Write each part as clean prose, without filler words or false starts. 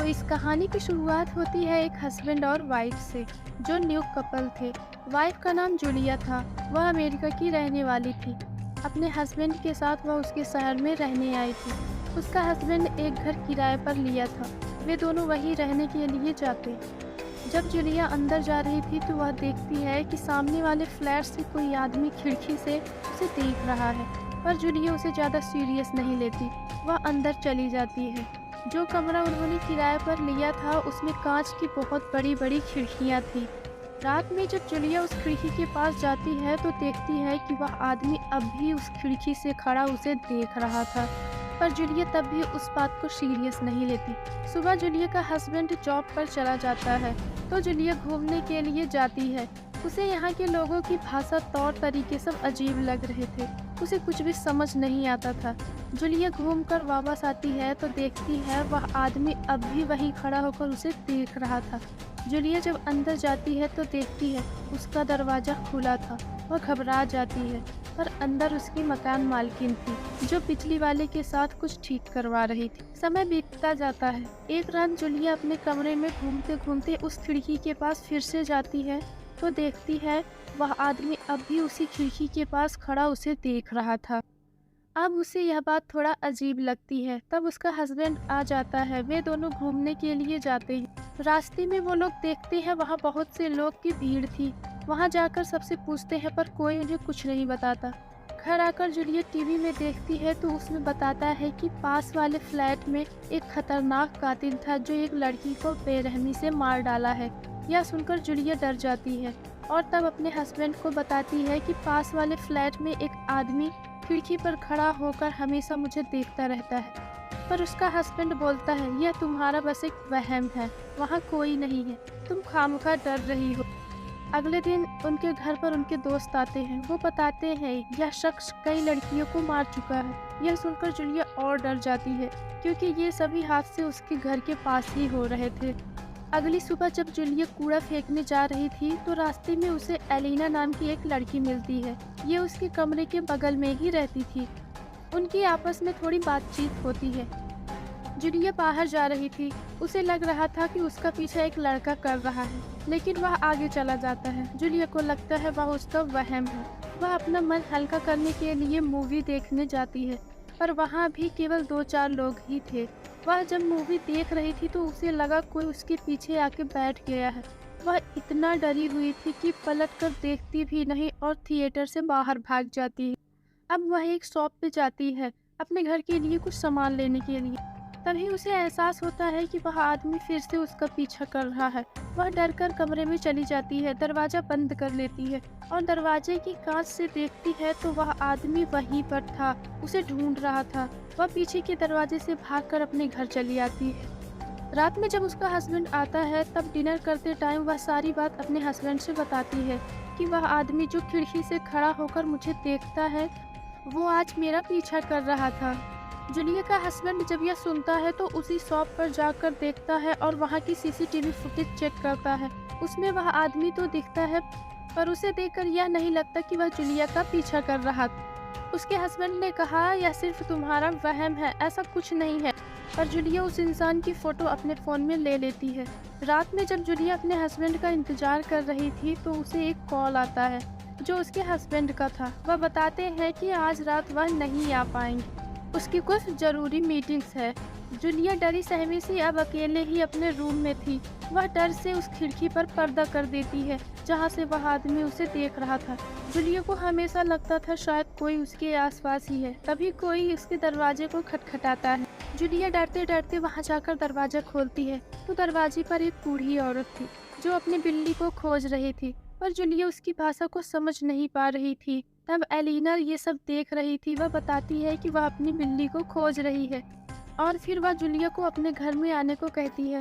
तो इस कहानी की शुरुआत होती है एक हस्बैंड और वाइफ से, जो न्यू कपल थे। वाइफ का नाम जूलिया था। वह अमेरिका की रहने वाली थी। अपने हस्बैंड के साथ वह उसके शहर में रहने आई थी। उसका हस्बैंड एक घर किराए पर लिया था। वे दोनों वहीं रहने के लिए जाते। जब जूलिया अंदर जा रही थी तो वह देखती है कि सामने वाले फ्लैट से कोई आदमी खिड़की से उसे देख रहा है, पर जूलिया उसे ज़्यादा सीरियस नहीं लेती। वह अंदर चली जाती है। जो कमरा उन्होंने किराए पर लिया था उसमें कांच की बहुत बड़ी बड़ी खिड़कियां थी। रात में जब जूलिया उस खिड़की के पास जाती है तो देखती है कि वह आदमी अब भी उस खिड़की से खड़ा उसे देख रहा था, पर जूलिया तब भी उस बात को सीरियस नहीं लेती। सुबह जूलिया का हस्बैंड जॉब पर चला जाता है तो जूलिया घूमने के लिए जाती है। उसे यहाँ के लोगों की भाषा, तौर तरीके सब अजीब लग रहे थे। उसे कुछ भी समझ नहीं आता था। जूलिया घूमकर वापस आती है तो देखती है वह आदमी अब भी वहीं खड़ा होकर उसे देख रहा था। जूलिया जब अंदर जाती है तो देखती है उसका दरवाज़ा खुला था। वह घबरा जाती है, पर अंदर उसकी मकान मालकिन थी, जो बिजली वाले के साथ कुछ ठीक करवा रही थी। समय बीतता जाता है। एक रात जूलिया अपने कमरे में घूमते घूमते उस खिड़की के पास फिर से जाती है तो देखती है वह आदमी अब भी उसी खिड़की के पास खड़ा उसे देख रहा था। अब उसे यह बात थोड़ा अजीब लगती है। तब उसका हस्बैंड आ जाता है। वे दोनों घूमने के लिए जाते हैं। रास्ते में वो लोग देखते हैं वहाँ बहुत से लोग की भीड़ थी। वहाँ जाकर सबसे पूछते हैं पर कोई उन्हें कुछ नहीं बताता। घर आकर जूलिया टीवी में देखती है तो उसमें बताता है कि पास वाले फ्लैट में एक खतरनाक कातिल था जो एक लड़की को बेरहमी से मार डाला है। यह सुनकर जूलिया डर जाती है और तब अपने हस्बैंड को बताती है कि पास वाले फ्लैट में एक आदमी खिड़की पर खड़ा होकर हमेशा मुझे देखता रहता है। पर उसका हस्बैंड बोलता है यह तुम्हारा बस एक वहम है, वहाँ कोई नहीं है, तुम खामखा डर रही हो। अगले दिन उनके घर पर उनके दोस्त आते हैं। वो बताते हैं यह शख्स कई लड़कियों को मार चुका है। यह सुनकर जूलिया और डर जाती है, क्योंकि ये सभी हादसे उसके घर के पास ही हो रहे थे। अगली सुबह जब जूलिया कूड़ा फेंकने जा रही थी तो रास्ते में उसे एलिना नाम की एक लड़की मिलती है। ये उसके कमरे के बगल में ही रहती थी। उनकी आपस में थोड़ी बातचीत होती है। जूलिया बाहर जा रही थी। उसे लग रहा था कि उसका पीछा एक लड़का कर रहा है, लेकिन वह आगे चला जाता है। जूलिया को लगता है वह उसका वहम है। वह अपना मन हल्का करने के लिए मूवी देखने जाती है, पर वहाँ भी केवल 2-4 लोग ही थे। वह जब मूवी देख रही थी तो उसे लगा कोई उसके पीछे आके बैठ गया है। वह इतना डरी हुई थी कि पलट कर देखती भी नहीं और थिएटर से बाहर भाग जाती है। अब वह एक शॉप पे जाती है अपने घर के लिए कुछ सामान लेने के लिए। तभी उसे एहसास होता है कि वह आदमी फिर से उसका पीछा कर रहा है। वह डरकर कमरे में चली जाती है, दरवाजा बंद कर लेती है और दरवाजे की कांच से देखती है तो वह आदमी वहीं पर था, उसे ढूंढ रहा था। वह पीछे के दरवाजे से भागकर अपने घर चली आती है। रात में जब उसका हस्बैंड आता है तब डिनर करते टाइम वह सारी बात अपने हस्बैंड से बताती है कि वह आदमी जो खिड़की से खड़ा होकर मुझे देखता है वो आज मेरा पीछा कर रहा था। जूलिया का हस्बैंड जब यह सुनता है तो उसी शॉप पर जाकर देखता है और वहाँ की सीसीटीवी फुटेज चेक करता है। उसमें वह आदमी तो दिखता है, पर उसे देखकर यह नहीं लगता कि वह जूलिया का पीछा कर रहा था। उसके हस्बैंड ने कहा यह सिर्फ तुम्हारा वहम है, ऐसा कुछ नहीं है। पर जूलिया उस इंसान की फोटो अपने फ़ोन में ले लेती है। रात में जब जूलिया अपने हस्बैंड का इंतजार कर रही थी तो उसे एक कॉल आता है जो उसके हस्बैंड का था। वह बताते हैं कि आज रात वह नहीं आ पाएंगे, उसकी कुछ ज़रूरी मीटिंग्स है। जूलिया डरी सहमी सी अब अकेले ही अपने रूम में थी। वह डर से उस खिड़की पर पर्दा कर देती है जहाँ से वह आदमी उसे देख रहा था। जूलिया को हमेशा लगता था शायद कोई उसके आसपास ही है। तभी कोई उसके दरवाजे को खटखटाता है। जूलिया डरते डरते वहाँ जाकर दरवाज़ा खोलती है तो दरवाजे पर एक बूढ़ी औरत थी जो अपनी बिल्ली को खोज रही थी, पर जूलिया उसकी भाषा को समझ नहीं पा रही थी। तब एलिना ये सब देख रही थी। वह बताती है कि वह अपनी बिल्ली को खोज रही है और फिर वह जूलिया को अपने घर में आने को कहती है।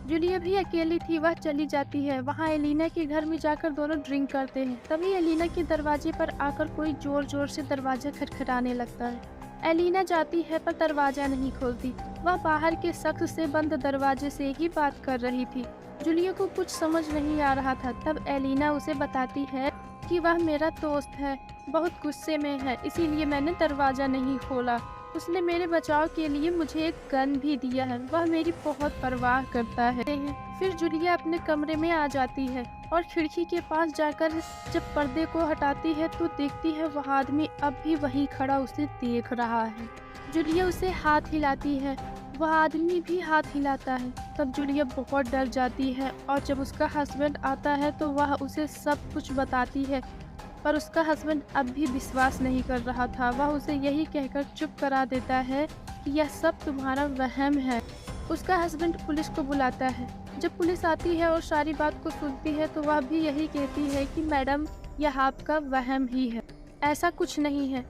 जूलिया भी अकेली थी। वह चली जाती है। वहाँ एलिना के घर में जाकर दोनों ड्रिंक करते हैं। तभी एलिना के दरवाजे पर आकर कोई जोर जोर से दरवाजा खटखटाने लगता है। एलिना जाती है पर दरवाजा नहीं खोलती। वह बाहर के शख्स से बंद दरवाजे से ही बात कर रही थी। जूलिया को कुछ समझ नहीं आ रहा था। तब एलिना उसे बताती है कि वह मेरा दोस्त है, बहुत गुस्से में है, इसीलिए मैंने दरवाज़ा नहीं खोला। उसने मेरे बचाव के लिए मुझे एक गन भी दिया है। वह मेरी बहुत परवाह करता है। फिर जूलिया अपने कमरे में आ जाती है और खिड़की के पास जाकर जब पर्दे को हटाती है तो देखती है वह आदमी अब भी वहीं खड़ा उसे देख रहा है। जूलिया उसे हाथ हिलाती है, वह आदमी भी हाथ हिलाता है। तब जूलिया बहुत डर जाती है और जब उसका हस्बैंड आता है तो वह उसे सब कुछ बताती है, पर उसका हस्बैंड अब भी विश्वास नहीं कर रहा था। वह उसे यही कहकर चुप करा देता है कि यह सब तुम्हारा वहम है। उसका हस्बैंड पुलिस को बुलाता है। जब पुलिस आती है और सारी बात को सुनती है तो वह भी यही कहती है कि मैडम, यह आपका वहम ही है, ऐसा कुछ नहीं है।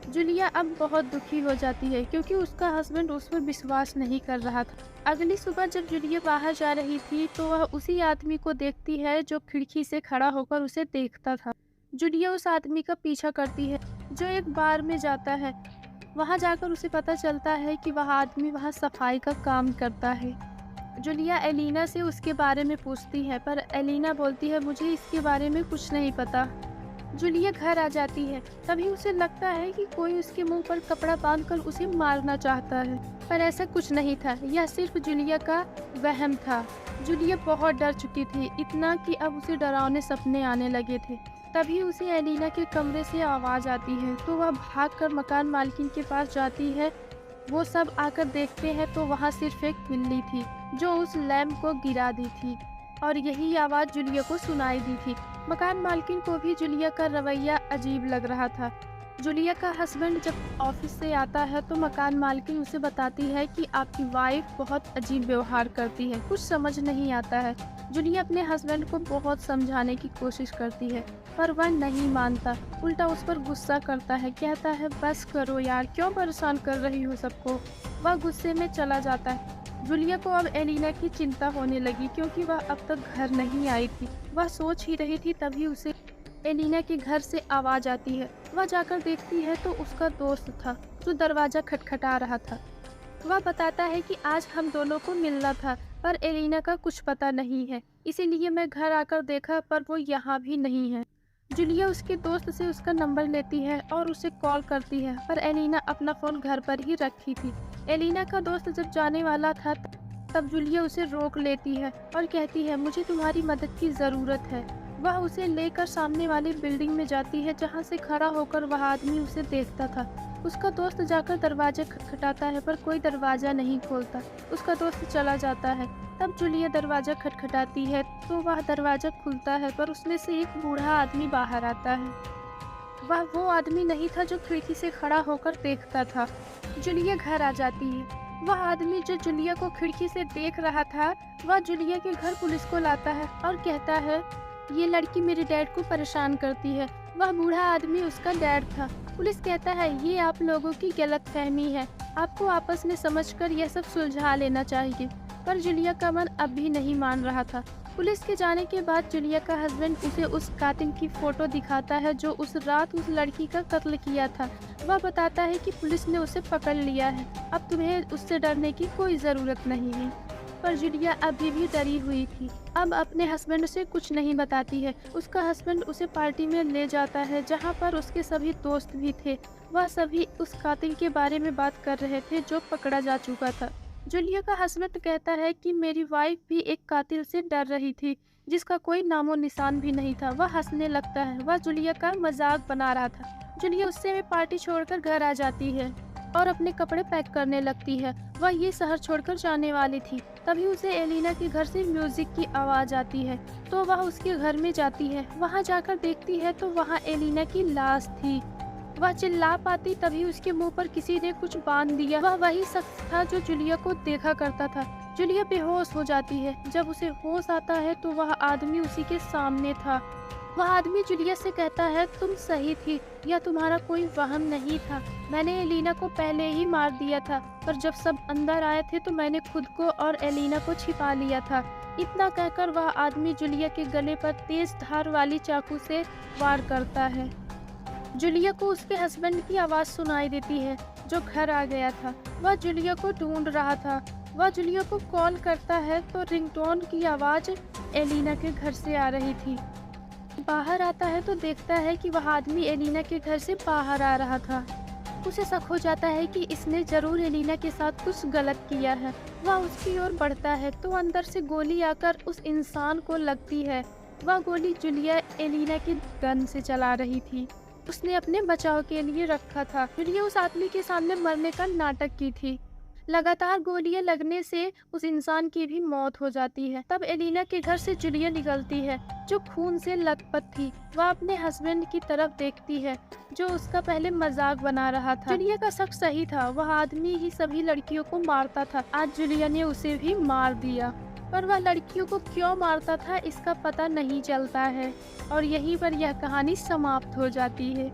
जूलिया अब बहुत दुखी हो जाती है क्योंकि उसका हस्बैंड उस पर विश्वास नहीं कर रहा था। अगली सुबह जब जूलिया बाहर जा रही थी तो वह उसी आदमी को देखती है जो खिड़की से खड़ा होकर उसे देखता था। जूलिया उस आदमी का पीछा करती है जो एक बार में जाता है। वहां जाकर उसे पता चलता है कि वह आदमी वहां सफाई का काम करता है। जूलिया एलिना से उसके बारे में पूछती है पर एलिना बोलती है मुझे इसके बारे में कुछ नहीं पता। जूलिया घर आ जाती है। तभी उसे लगता है कि कोई उसके मुंह पर कपड़ा बांधकर उसे मारना चाहता है, पर ऐसा कुछ नहीं था। यह सिर्फ जूलिया का वहम था। जूलिया बहुत डर चुकी थी, इतना कि अब उसे डरावने सपने आने लगे थे। तभी उसे एलिना के कमरे से आवाज आती है तो वह भागकर मकान मालकिन के पास जाती है। वो सब आकर देखते हैं तो वहाँ सिर्फ एक बिल्ली थी जो उस लैम्प को गिरा दी थी और यही आवाज़ जूलिया को सुनाई दी थी। मकान मालकिन को भी जूलिया का रवैया अजीब लग रहा था। जूलिया का हस्बैंड जब ऑफिस से आता है तो मकान मालकिन उसे बताती है कि आपकी वाइफ बहुत अजीब व्यवहार करती है, कुछ समझ नहीं आता है। जूलिया अपने हस्बैंड को बहुत समझाने की कोशिश करती है पर वह नहीं मानता, उल्टा उस पर गुस्सा करता है। कहता है बस करो यार, क्यों परेशान कर रही हो सबको। वह गुस्से में चला जाता है। जूलिया को अब एलिना की चिंता होने लगी क्योंकि वह अब तक घर नहीं आई थी। वह सोच ही रही थी तभी उसे एलिना के घर से आवाज आती है। वह जाकर देखती है तो उसका दोस्त था जो दरवाजा खटखटा रहा था। वह बताता है कि आज हम दोनों को मिलना था पर एलिना का कुछ पता नहीं है, इसीलिए मैं घर आकर देखा पर वो यहाँ भी नहीं है। जूलिया उसके दोस्त से उसका नंबर लेती है और उसे कॉल करती है पर एलिना अपना फ़ोन घर पर ही रखी थी। एलिना का दोस्त जब जाने वाला था तब जूलिया उसे रोक लेती है और कहती है मुझे तुम्हारी मदद की ज़रूरत है। वह उसे लेकर सामने वाली बिल्डिंग में जाती है जहाँ से खड़ा होकर वह आदमी उसे देखता था। उसका दोस्त जाकर दरवाजा खटखटाता है पर कोई दरवाज़ा नहीं खोलता। उसका दोस्त चला जाता है। तब जूलिया दरवाज़ा खटखटाती है तो वह दरवाज़ा खुलता है पर उसमें से एक बूढ़ा आदमी बाहर आता है। वह वो आदमी नहीं था जो खिड़की से खड़ा होकर देखता था। जूलिया घर आ जाती है। वह आदमी जो जूलिया को खिड़की से देख रहा था वह जूलिया के घर पुलिस को लाता है और कहता है ये लड़की मेरे डैड को परेशान करती है। वह बूढ़ा आदमी उसका डैड था। पुलिस कहता है ये आप लोगों की गलतफहमी है, आपको आपस में समझकर यह सब सुलझा लेना चाहिए। पर जूलिया का मन अब भी नहीं मान रहा था। पुलिस के जाने के बाद जूलिया का हस्बैंड उसे उस कातिल की फोटो दिखाता है जो उस रात उस लड़की का कत्ल किया था। वह बताता है कि पुलिस ने उसे पकड़ लिया है, अब तुम्हें उससे डरने की कोई ज़रूरत नहीं है। पर जूलिया अभी भी डरी हुई थी। अब अपने हस्बैंड से कुछ नहीं बताती है। उसका हस्बैंड उसे पार्टी में ले जाता है जहाँ पर उसके सभी दोस्त भी थे। वह सभी उस कातिल के बारे में बात कर रहे थे जो पकड़ा जा चुका था। जूलिया का हस्बैंड कहता है कि मेरी वाइफ भी एक कातिल से डर रही थी जिसका कोई नामो निशान भी नहीं था। वह हंसने लगता है, वह जूलिया का मजाक बना रहा था। जूलिया उससे में पार्टी छोड़कर घर आ जाती है और अपने कपड़े पैक करने लगती है। वह ये शहर छोड़कर जाने वाली थी। तभी उसे एलिना के घर से म्यूजिक की आवाज आती है तो वह उसके घर में जाती है। वहां जाकर देखती है तो वहां एलिना की लाश थी। वह चिल्ला पाती तभी उसके मुंह पर किसी ने कुछ बांध दिया। वह वही शख्स था जो जूलिया को देखा करता था। जूलिया बेहोश हो जाती है। जब उसे होश आता है तो वह आदमी उसी के सामने था। वह आदमी जूलिया से कहता है तुम सही थी, यह तुम्हारा कोई वहम नहीं था। मैंने एलिना को पहले ही मार दिया था पर जब सब अंदर आए थे तो मैंने खुद को और एलिना को छिपा लिया था। इतना कहकर वह आदमी जूलिया के गले पर तेज धार वाली चाकू से वार करता है। जूलिया को उसके हस्बैंड की आवाज़ सुनाई देती है जो घर आ गया था। वह जूलिया को ढूंढ रहा था। वह जूलिया को कॉल करता है तो रिंगटोन की आवाज़ एलिना के घर से आ रही थी। बाहर आता है तो देखता है कि वह आदमी एलिना के घर से बाहर आ रहा था। उसे शक हो जाता है कि इसने ज़रूर एलिना के साथ कुछ गलत किया है। वह उसकी ओर बढ़ता है तो अंदर से गोली आकर उस इंसान को लगती है। वह गोली जूलिया एलिना के गन से चला रही थी। उसने अपने बचाव के लिए रखा था। जूलिया उस आदमी के सामने मरने का नाटक की थी। लगातार गोलियां लगने से उस इंसान की भी मौत हो जाती है। तब एलिना के घर से जूलिया निकलती है, जो खून से लथपथ थी। वह अपने हस्बैंड की तरफ देखती है, जो उसका पहले मजाक बना रहा था। जूलिया का शक सही था, वह आदमी ही सभी लड़कियों को मारता था। आज जूलिया ने उसे भी मार दिया, पर वह लड़कियों को क्यों मारता था इसका पता नहीं चलता है। और यहीं पर यह कहानी समाप्त हो जाती है।